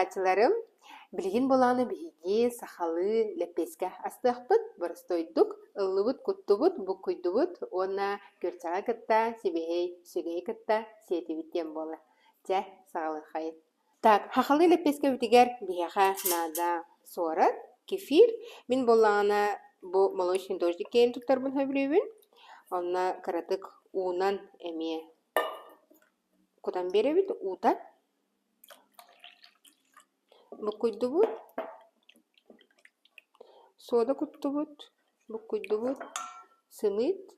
оңорачыларым, билигин боланы биһиги сахалы лепеске астыахпыт, барыстойдук, ыллыбыт куттубут, буккуйдубут, онна көрчаға кытта, сибехей, сүгей кытта, сетибиттен болы. Жа, сағалы хайын. Так, хахалы лепеске үтігер биһиға нада сорат, кефир. Мин болана бу молочный дождик кейін туктарбын хөбіребін. Онна каратык уунан әме кутан беребит, уутат. Буккуйдубут, сода куттубут, буккуйдубут, сымыт.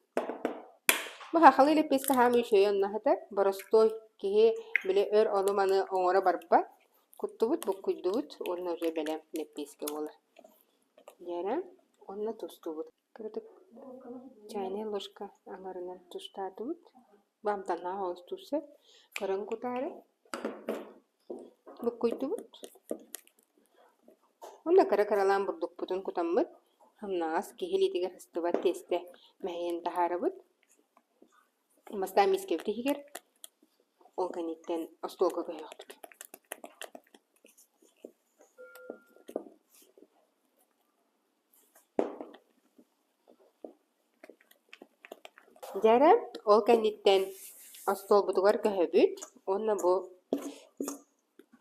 Бу хахалы лепеске хам үшөй оннахытар, боростой кеге биле өр олуманы оңора барба. Куттубут, буккуйдубут, онна уже белем лепеске болар. Яра, онна тустубут. Кырдык чайная ложка аңарынан тустатубут. Бамтана оңыз тусеп, кырын кутары. Буккуйдубут. Онна кара-каралан бурдук бутун кутамбыт. Хамнаас кехелитигер хыстыбат тесте мәйен тахарабыт. Маста миске битигер ол каниттен остолга көйөкбүт. Жара ол каниттен остолбутугар көйөбүт. Онна бу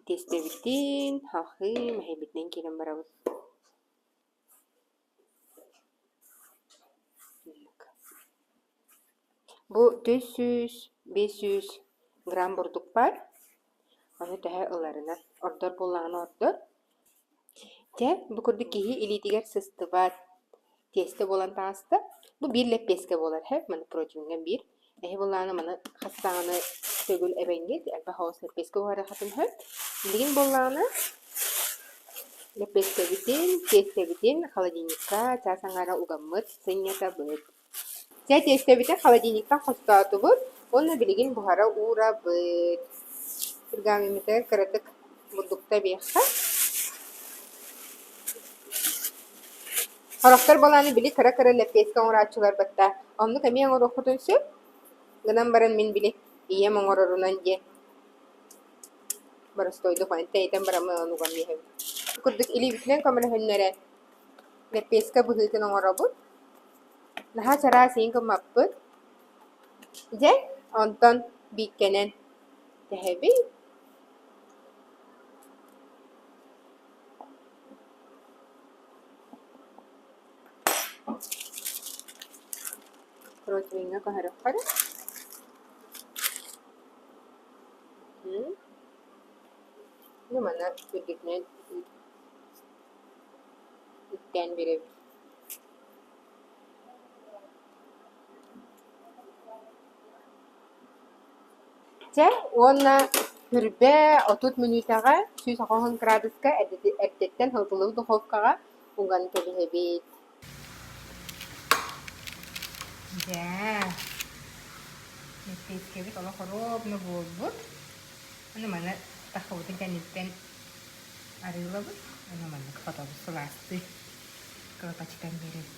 тестебиттен хахы мәйбиттен келен барабыт. Бу 400-500 грамм бурдук бар. Аны тәһә ыларына ордор буллаган ордор. Те бу курды кихи илитигер сыстыбат тесте болан тааста. Бу бир лепеске болар хәп, мен противинге бир. Булланы маны хастаны төгүл эбенге, алба хаус лепеске бар хатын хәп. Билген булланы лепеске битен, тесте битен холодильникка часаңара угаммыт сынята быт. Те тесте битен холодильникка хостатубут, онна билген бухара ура быт. Пергаментер каратык бурдукта бияхта. Характар баланы били кара-кара лепеске оңорачылар батта. Онны кәме оңорохутун сөп, гынан баран мен били ие оңорорунан же. Барыстойду файнта етен барамы онуган бейхем. Күрдік или бітінен көмірі хүннері лепеске бұхылтын оңоробут. Наха чара сейін көмаппыт. Же, онтон бейкенен тәхеби. Противинга кахарып-кара. Ну, мана күрдікнен үттен беріп. Те, онна хүрбе 30 минутаға 190 градуска әрдеттен хылтылығы духовкаға уңғаны төлігебет. Ja, лепеске бит ола хоробны болбут. Аны мана тахауты жаниттен арылабыт. Аны мана капатабы сыласты. Капачкан берет.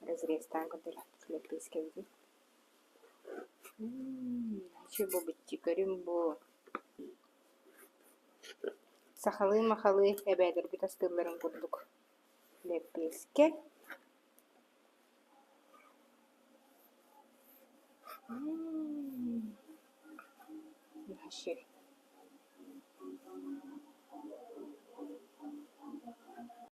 Разрезтан контолят лепеске бит. Чего быть чикарим бо. Сахалы-махалы әбәдер бит астыларын күрдік. Лепеске. Яшер.